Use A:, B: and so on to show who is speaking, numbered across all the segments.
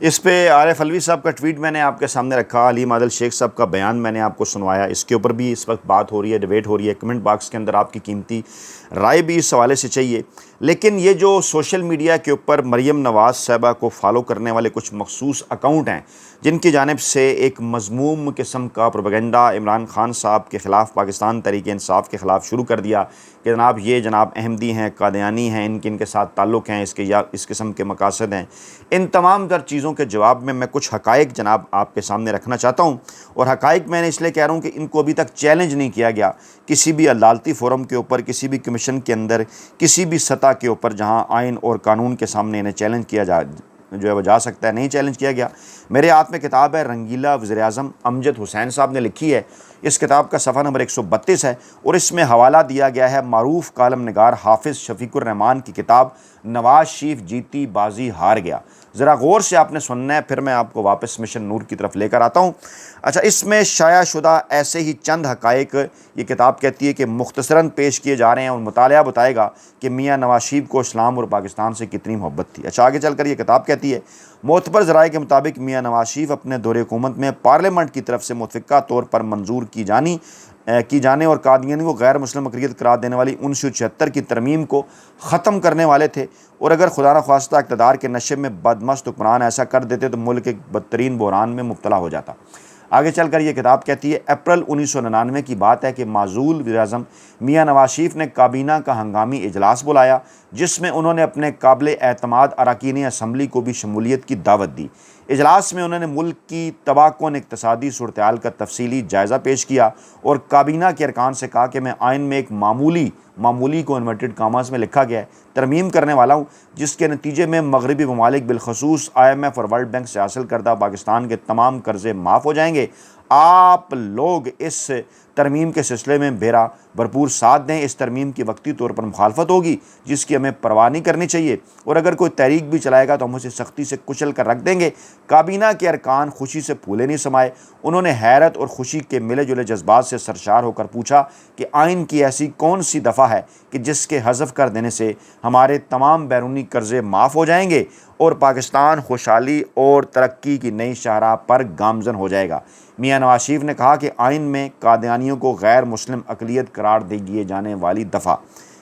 A: اس پہ عارف علوی صاحب کا ٹویٹ میں نے آپ کے سامنے رکھا، علیم عادل شیخ صاحب کا بیان میں نے آپ کو سنوایا، اس کے اوپر بھی اس وقت بات ہو رہی ہے، ڈیبیٹ ہو رہی ہے، کمنٹ باکس کے اندر آپ کی قیمتی رائے بھی اس حوالے سے چاہیے۔ لیکن یہ جو سوشل میڈیا کے اوپر مریم نواز صاحبہ کو فالو کرنے والے کچھ مخصوص اکاؤنٹ ہیں جن کی جانب سے ایک مذموم قسم کا پروپیگنڈا عمران خان صاحب کے خلاف، پاکستان تحریک انصاف کے خلاف شروع کر دیا کہ جناب یہ جناب احمدی ہیں، قادیانی ہیں، ان کے ساتھ تعلق ہیں، اس قسم کے مقاصد ہیں، ان تمام در چیزوں کے جواب میں کچھ حقائق جناب آپ کے سامنے رکھنا چاہتا ہوں۔ اور حقائق میں نے اس لیے کہہ رہا ہوں کہ ان کو ابھی تک چیلنج نہیں کیا گیا کسی بھی عدالتی فورم کے اوپر، کسی بھی کمیشن کے اندر، کسی بھی سطح کے اوپر جہاں آئین اور قانون کے سامنے انہیں چیلنج کیا جا سکتا ہے، نہیں چیلنج کیا گیا۔ میرے ہاتھ میں کتاب ہے، رنگیلا وزیر اعظم امجد حسین صاحب نے لکھی ہے، اس کتاب کا صفحہ نمبر 132 ہے، اور اس میں حوالہ دیا گیا ہے معروف کالم نگار حافظ شفیق الرحمان کی کتاب نواز شریف جیتی بازی ہار گیا۔ ذرا غور سے آپ نے سننا ہے، پھر میں آپ کو واپس مشن نور کی طرف لے کر آتا ہوں۔ اچھا، اس میں شائع شدہ ایسے ہی چند حقائق یہ کتاب کہتی ہے کہ مختصراً پیش کیے جا رہے ہیں، اور مطالعہ بتائے گا کہ میاں نواز شریف کو اسلام اور پاکستان سے کتنی محبت تھی۔ اچھا، آگے چل کر یہ کتاب کہتی ہے، معتبر ذرائع کے مطابق میاں نواز شریف اپنے دور حکومت میں پارلیمنٹ کی طرف سے متفقہ طور پر منظور کی جانے اور قادیانی کو غیر مسلم اقلیت قرار دینے والی 1976 کی ترمیم کو ختم کرنے والے تھے، اور اگر خدا نخواستہ اقتدار کے نشے میں بدمست حکمران ایسا کر دیتے تو ملک ایک بدترین بحران میں مبتلا ہو جاتا۔ آگے چل کر یہ کتاب کہتی ہے، اپریل 1999 کی بات ہے کہ معزول وزیر اعظم میاں نواز شریف نے کابینہ کا ہنگامی اجلاس بلایا جس میں انہوں نے اپنے قابل اعتماد اراکین اسمبلی کو بھی شمولیت کی دعوت دی۔ اجلاس میں انہوں نے ملک کی تباہ کن اقتصادی صورتحال کا تفصیلی جائزہ پیش کیا اور کابینہ کے ارکان سے کہا کہ میں آئین میں ایک معمولی کو انورٹڈ کاماز میں لکھا گیا ہے ترمیم کرنے والا ہوں، جس کے نتیجے میں مغربی ممالک بالخصوص IMF اور ورلڈ بینک سے حاصل کردہ پاکستان کے تمام قرضے معاف ہو جائیں گے۔ آپ لوگ اس ترمیم کے سلسلے میں بھرپور ساتھ دیں۔ اس ترمیم کی وقتی طور پر مخالفت ہوگی جس کی ہمیں پرواہ نہیں کرنی چاہیے، اور اگر کوئی تحریک بھی چلائے گا تو ہم اسے سختی سے کچل کر رکھ دیں گے۔ کابینہ کے ارکان خوشی سے پھولے نہیں سمائے، انہوں نے حیرت اور خوشی کے ملے جلے جذبات سے سرشار ہو کر پوچھا کہ آئین کی ایسی کون سی دفعہ ہے کہ جس کے حذف کر دینے سے ہمارے تمام بیرونی قرضے معاف ہو جائیں گے اور پاکستان خوشحالی اور ترقی کی نئی شاہراہ پر گامزن ہو جائے گا۔ میاں نواز شریف نے کہا کہ آئین میں قادیانیوں کو غیر مسلم اقلیت قرار دیے جانے والی دفعہ۔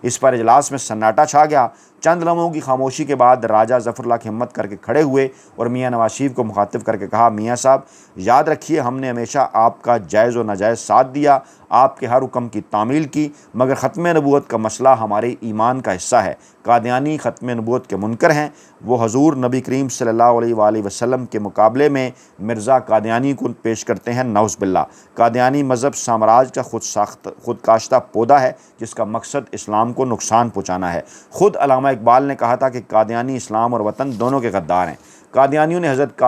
A: اس پر اجلاس میں سناٹا چھا گیا۔ چند لمحوں کی خاموشی کے بعد راجہ ظفر اللہ ہمت کر کے کھڑے ہوئے اور میاں نواز شریف کو مخاطب کر کے کہا، میاں صاحب یاد رکھیے ہم نے ہمیشہ آپ کا جائز و ناجائز ساتھ دیا، آپ کے ہر حکم کی تعمیل کی، مگر ختم نبوت کا مسئلہ ہمارے ایمان کا حصہ ہے۔ قادیانی ختم نبوت کے منکر ہیں، وہ حضور نبی کریم صلی اللہ علیہ وآلہ وسلم کے مقابلے میں مرزا قادیانی کو پیش کرتے ہیں، نعوذ باللہ۔ قادیانی مذہب سامراج کا خود کاشتہ پودا ہے جس کا مقصد اسلام کو نقصان پہنچانا ہے۔ خود علامہ اقبال نے کہا تھا کہ قادیانی اسلام اور وطن دونوں کے غدار ہیں۔ قادیانیوں نے حضرت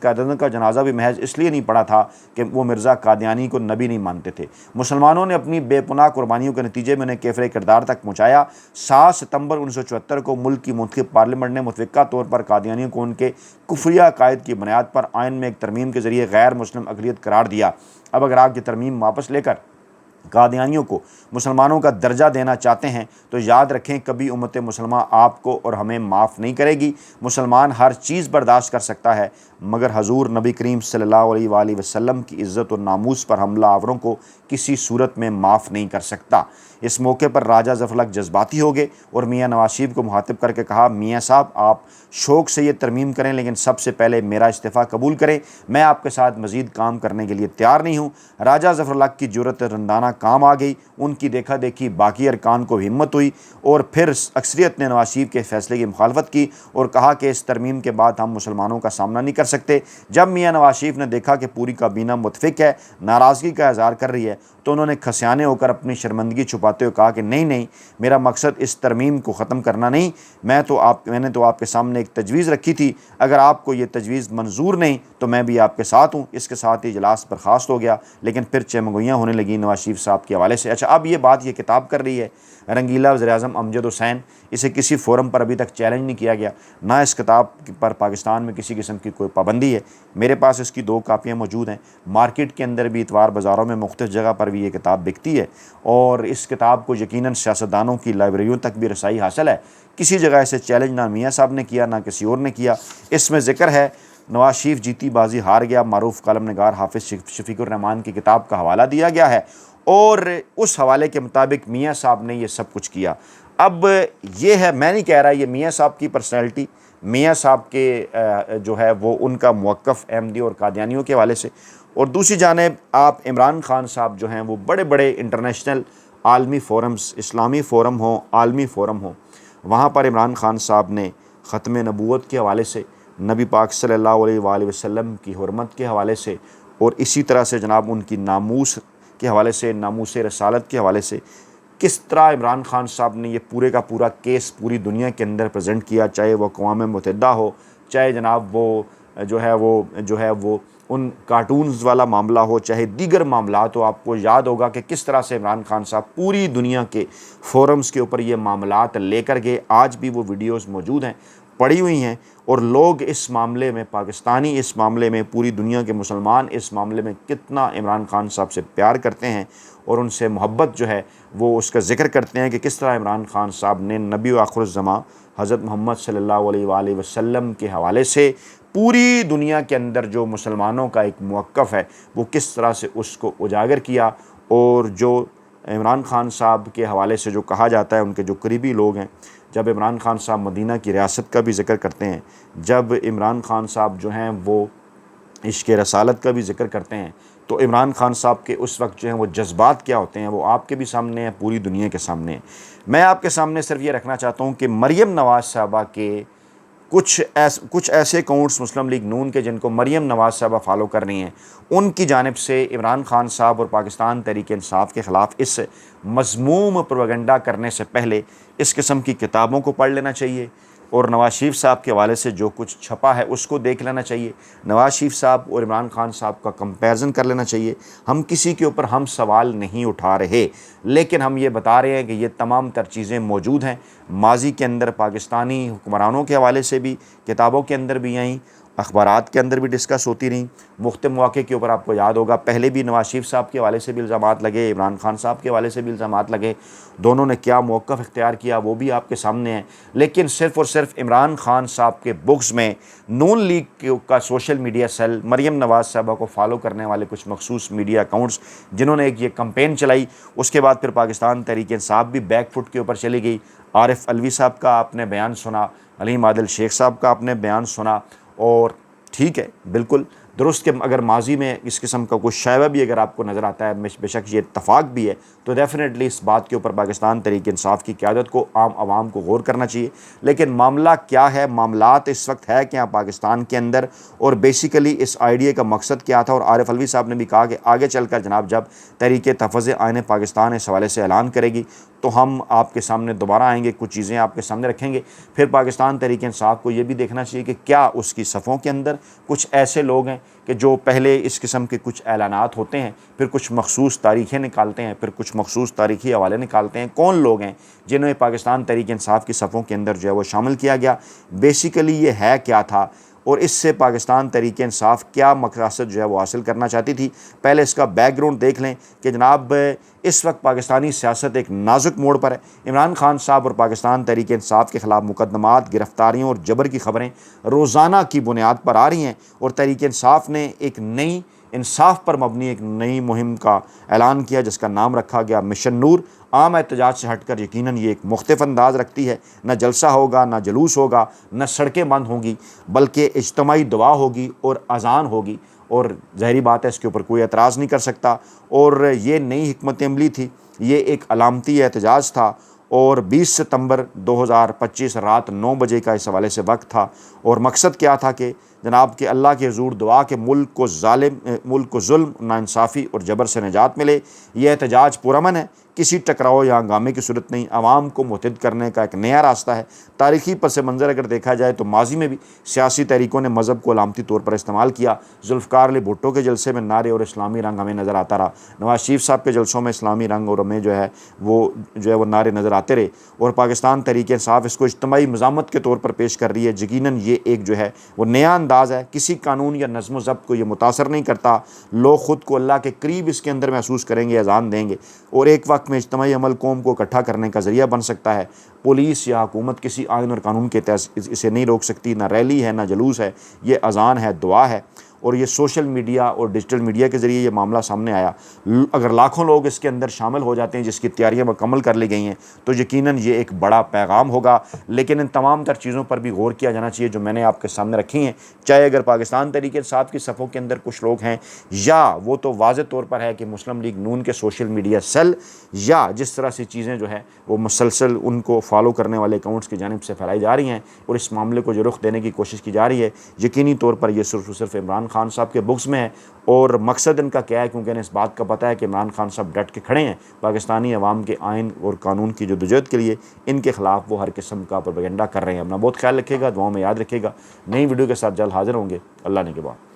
A: قادیانی کا جنازہ بھی محض اس لیے نہیں پڑھا تھا کہ وہ مرزا قادیانی کو نبی نہیں مانتے تھے۔ مسلمانوں نے اپنی بے پناہ قربانیوں کے نتیجے میں انہیں کیفر کردار تک پہنچایا۔ 7 ستمبر 1974 کو ملک کی منتخب پارلیمنٹ نے متفقہ طور پر قادیانیوں کو ان کے کفریہ عقائد کی بنیاد پر آئین میں ایک ترمیم کے ذریعے غیر مسلم اقلیت قرار دیا۔ اب اگر آپ یہ ترمیم واپس لے کر قادیانیوں کو مسلمانوں کا درجہ دینا چاہتے ہیں تو یاد رکھیں کبھی امت مسلمہ آپ کو اور ہمیں معاف نہیں کرے گی۔ مسلمان ہر چیز برداشت کر سکتا ہے مگر حضور نبی کریم صلی اللہ علیہ وآلہ وسلم کی عزت اور ناموس پر حملہ آوروں کو کسی صورت میں معاف نہیں کر سکتا۔ اس موقع پر راجہ ظفر اللہ جذباتی ہو گئے اور میاں نواز شریف کو مخاطب کر کے کہا، میاں صاحب آپ شوق سے یہ ترمیم کریں لیکن سب سے پہلے میرا استعفیٰ قبول کریں، میں آپ کے ساتھ مزید کام کرنے کے لیے تیار نہیں ہوں۔ راجہ ظفر اللہ کی جرأت رندانہ کام آ گئی، ان کی دیکھا دیکھی باقی ارکان کو ہمت ہوئی اور پھر اکثریت نے نواز شریف کے فیصلے کی مخالفت کی اور کہا کہ اس ترمیم کے بعد ہم مسلمانوں کا سامنا نہیں کر سکتے۔ جب میاں نواز شریف نے دیکھا کہ پوری کابینہ متفق ہے، ناراضگی کا اظہار کر رہی ہے، تو انہوں نے کھسیانے ہو کر اپنی شرمندگی چھپاتے ہوئے کہا کہ نہیں، میرا مقصد اس ترمیم کو ختم کرنا نہیں، میں نے تو آپ کے سامنے ایک تجویز رکھی تھی، اگر آپ کو یہ تجویز منظور نہیں تو میں بھی آپ کے ساتھ ہوں۔ اس کے ساتھ ہی اجلاس برخاست ہو گیا، لیکن پھر چمگوئیاں ہونے لگیں نواز شریف صاحب کے حوالے سے۔ اچھا، اب یہ بات یہ کتاب کر رہی ہے رنگیلا وزیر اعظم امجد حسین، اسے کسی فورم پر ابھی تک چیلنج نہیں کیا گیا، نہ اس کتاب پر پاکستان میں کسی قسم کی کوئی پابندی ہے۔ میرے پاس اس کی 2 کاپیاں موجود ہیں، مارکیٹ کے اندر بھی، اتوار بازاروں میں مختلف جگہ پر بھی یہ کتاب بکتی ہے، اور اس کتاب کو یقیناً سیاستدانوں کی لائبریریوں تک بھی رسائی حاصل ہے۔ کسی جگہ اسے چیلنج نہ میاں صاحب نے کیا نہ کسی اور نے کیا۔ اس میں ذکر ہے نواز شریف جیتی بازی ہار گیا، معروف کالم نگار حافظ شفیق الرحمان کی کتاب کا حوالہ دیا گیا ہے، اور اس حوالے کے مطابق میاں صاحب نے یہ سب کچھ کیا۔ اب یہ ہے، میں نہیں کہہ رہا یہ میاں صاحب کی پرسنالٹی، میاں صاحب کے جو ہے وہ ان کا موقف احمدی اور قادیانیوں کے حوالے سے، اور دوسری جانب آپ عمران خان صاحب جو ہیں وہ بڑے بڑے انٹرنیشنل عالمی فورمز، اسلامی فورم ہوں، عالمی فورم ہوں، وہاں پر عمران خان صاحب نے ختم نبوت کے حوالے سے، نبی پاک صلی اللہ علیہ وآلہ وسلم کی حرمت کے حوالے سے، اور اسی طرح سے جناب ان کی ناموس کے حوالے سے، ناموس رسالت کے حوالے سے، کس طرح عمران خان صاحب نے یہ پورے کا پورا کیس پوری دنیا کے اندر پریزنٹ کیا، چاہے وہ اقوام متحدہ ہو، چاہے جناب وہ جو ہے وہ ان کارٹونز والا معاملہ ہو، چاہے دیگر معاملات ہو۔ آپ کو یاد ہوگا کہ کس طرح سے عمران خان صاحب پوری دنیا کے فورمز کے اوپر یہ معاملات لے کر گئے، آج بھی وہ ویڈیوز موجود ہیں، پڑی ہوئی ہیں، اور لوگ اس معاملے میں، پاکستانی اس معاملے میں، پوری دنیا کے مسلمان اس معاملے میں کتنا عمران خان صاحب سے پیار کرتے ہیں اور ان سے محبت جو ہے وہ اس کا ذکر کرتے ہیں کہ کس طرح عمران خان صاحب نے نبی و آخر الزماں حضرت محمد صلی اللہ علیہ وآلہ وسلم کے حوالے سے پوری دنیا کے اندر جو مسلمانوں کا ایک موقف ہے وہ کس طرح سے اس کو اجاگر کیا، اور جو عمران خان صاحب کے حوالے سے جو کہا جاتا ہے، ان کے جو قریبی لوگ ہیں، جب عمران خان صاحب مدینہ کی ریاست کا بھی ذکر کرتے ہیں، جب عمران خان صاحب جو ہیں وہ عشق رسالت کا بھی ذکر کرتے ہیں، تو عمران خان صاحب کے اس وقت جو ہیں وہ جذبات کیا ہوتے ہیں وہ آپ کے بھی سامنے ہیں، پوری دنیا کے سامنے ہیں۔ میں آپ کے سامنے صرف یہ رکھنا چاہتا ہوں کہ مریم نواز صاحبہ کے کچھ ایسے اکاؤنٹس مسلم لیگ نون کے جن کو مریم نواز صاحبہ فالو کر رہی ہیں، ان کی جانب سے عمران خان صاحب اور پاکستان تحریک انصاف کے خلاف اس مذموم پروپیگنڈا کرنے سے پہلے اس قسم کی کتابوں کو پڑھ لینا چاہیے، اور نواز شریف صاحب کے حوالے سے جو کچھ چھپا ہے اس کو دیکھ لینا چاہیے، نواز شریف صاحب اور عمران خان صاحب کا کمپیرزن کر لینا چاہیے۔ ہم کسی کے اوپر ہم سوال نہیں اٹھا رہے، لیکن ہم یہ بتا رہے ہیں کہ یہ تمام تر چیزیں موجود ہیں، ماضی کے اندر پاکستانی حکمرانوں کے حوالے سے بھی کتابوں کے اندر بھی آئیں، اخبارات کے اندر بھی ڈسکس ہوتی رہیں، مختلف مواقع کے اوپر آپ کو یاد ہوگا پہلے بھی نواز شریف صاحب کے حوالے سے بھی الزامات لگے، عمران خان صاحب کے حوالے سے بھی الزامات لگے، دونوں نے کیا موقف اختیار کیا وہ بھی آپ کے سامنے ہیں۔ لیکن صرف اور صرف عمران خان صاحب کے بغض میں نون لیگ کا social media cell, Maryam Nawaz صاحبہ کو فالو کرنے والے کچھ مخصوص میڈیا اکاؤنٹس جنہوں نے ایک یہ کمپین چلائی، اس کے بعد پھر پاکستان تحریک انصاف بھی بیک فٹ کے اوپر چلی گئی۔ عارف علوی صاحب کا آپ نے بیان سنا، علیم عادل شیخ صاحب کا آپ نے بیان سنا، اور ٹھیک ہے، بالکل درست کہ اگر ماضی میں اس قسم کا کوئی شائبہ بھی اگر آپ کو نظر آتا ہے، بے شک یہ اتفاق بھی ہے، تو ڈیفینیٹلی اس بات کے اوپر پاکستان تحریک انصاف کی قیادت کو، عام عوام کو غور کرنا چاہیے۔ لیکن معاملہ کیا ہے، معاملات اس وقت ہے کیا پاکستان کے اندر، اور بیسیکلی اس آئیڈیا کا مقصد کیا تھا، اور عارف علوی صاحب نے بھی کہا کہ آگے چل کر جناب جب تحریک تحفظ آئین پاکستان اس حوالے سے اعلان کرے گی تو ہم آپ کے سامنے دوبارہ آئیں گے، کچھ چیزیں آپ کے سامنے رکھیں گے۔ پھر پاکستان تحریک انصاف کو یہ بھی دیکھنا چاہیے کہ کیا اس کی صفوں کے اندر کچھ ایسے لوگ ہیں کہ جو پہلے اس قسم کے کچھ اعلانات ہوتے ہیں، پھر کچھ مخصوص تاریخیں نکالتے ہیں، پھر کچھ مخصوص تاریخی حوالے نکالتے ہیں، کون لوگ ہیں جنہیں پاکستان تحریک انصاف کی صفوں کے اندر جو ہے وہ شامل کیا گیا، بیسیکلی یہ ہے کیا تھا، اور اس سے پاکستان تحریک انصاف کیا مقاصد جو ہے وہ حاصل کرنا چاہتی تھی۔ پہلے اس کا بیک گراؤنڈ دیکھ لیں کہ جناب اس وقت پاکستانی سیاست ایک نازک موڑ پر ہے۔ عمران خان صاحب اور پاکستان تحریک انصاف کے خلاف مقدمات، گرفتاریوں اور جبر کی خبریں روزانہ کی بنیاد پر آ رہی ہیں، اور تحریک انصاف نے ایک نئی انصاف پر مبنی ایک نئی مہم کا اعلان کیا جس کا نام رکھا گیا مشن نور۔ عام احتجاج سے ہٹ کر یقیناً یہ ایک مختلف انداز رکھتی ہے، نہ جلسہ ہوگا، نہ جلوس ہوگا، نہ سڑکیں بند ہوں گی، بلکہ اجتماعی دعا ہوگی اور اذان ہوگی، اور ظاہری بات ہے اس کے اوپر کوئی اعتراض نہیں کر سکتا۔ اور یہ نئی حکمت عملی تھی، یہ ایک علامتی احتجاج تھا، اور 20 ستمبر 2025 رات 9 بجے کا اس حوالے سے وقت تھا، اور مقصد کیا تھا کہ جناب کہ اللہ کے حضور دعا کہ ملک کو ظلم، ناانصافی اور جبر سے نجات ملے۔ یہ احتجاج پرامن ہے، کسی ٹکراؤ یا ہنگامے کی صورت نہیں، عوام کو متحد کرنے کا ایک نیا راستہ ہے۔ تاریخی پس منظر اگر دیکھا جائے تو ماضی میں بھی سیاسی تحریکوں نے مذہب کو علامتی طور پر استعمال کیا۔ ذوالفقار علی بھٹو کے جلسے میں نعرے اور اسلامی رنگ ہمیں نظر آتا رہا، نواز شریف صاحب کے جلسوں میں اسلامی رنگ اور ہمیں جو ہے وہ نعرے نظر آتے رہے، اور پاکستان تحریک انصاف اس کو اجتماعی مزاحمت کے طور پر پیش کر رہی ہے۔ یقیناً یہ ایک جو ہے وہ نیا انداز انداز ہے، کسی قانون یا نظم و ضبط کو یہ متاثر نہیں کرتا، لوگ خود کو اللہ کے قریب اس کے اندر محسوس کریں گے، اذان دیں گے، اور ایک وقت میں اجتماعی عمل قوم کو اکٹھا کرنے کا ذریعہ بن سکتا ہے۔ پولیس یا حکومت کسی آئین اور قانون کے تحت اسے نہیں روک سکتی، نہ ریلی ہے، نہ جلوس ہے، یہ اذان ہے، دعا ہے۔ اور یہ سوشل میڈیا اور ڈیجیٹل میڈیا کے ذریعے یہ معاملہ سامنے آیا، اگر لاکھوں لوگ اس کے اندر شامل ہو جاتے ہیں جس کی تیاریاں مکمل کر لی گئی ہیں تو یقیناً یہ ایک بڑا پیغام ہوگا۔ لیکن ان تمام تر چیزوں پر بھی غور کیا جانا چاہیے جو میں نے آپ کے سامنے رکھی ہیں، چاہے اگر پاکستان تحریک انصاف کی صفوں کے اندر کچھ لوگ ہیں، یا وہ تو واضح طور پر ہے کہ مسلم لیگ نون کے سوشل میڈیا سیل، یا جس طرح سے چیزیں جو ہیں وہ مسلسل ان کو فالو کرنے والے اکاؤنٹس کی جانب سے پھیلائی جا رہی ہیں اور اس معاملے کو جو رخ دینے کی کوشش کی جا رہی ہے، یقینی طور پر یہ صرف عمران خان صاحب کے بغض میں ہے۔ اور مقصد ان کا کیا ہے؟ کیونکہ انہیں اس بات کا پتہ ہے کہ عمران خان صاحب ڈٹ کے کھڑے ہیں پاکستانی عوام کے آئین اور قانون کی جدوجہد کے لیے، ان کے خلاف وہ ہر قسم کا پروپیگنڈا کر رہے ہیں۔ اپنا بہت خیال رکھیے گا، دعاؤں میں یاد رکھیے گا۔ نئی ویڈیو کے ساتھ جلد حاضر ہوں گے، اللہ نے کے بعد۔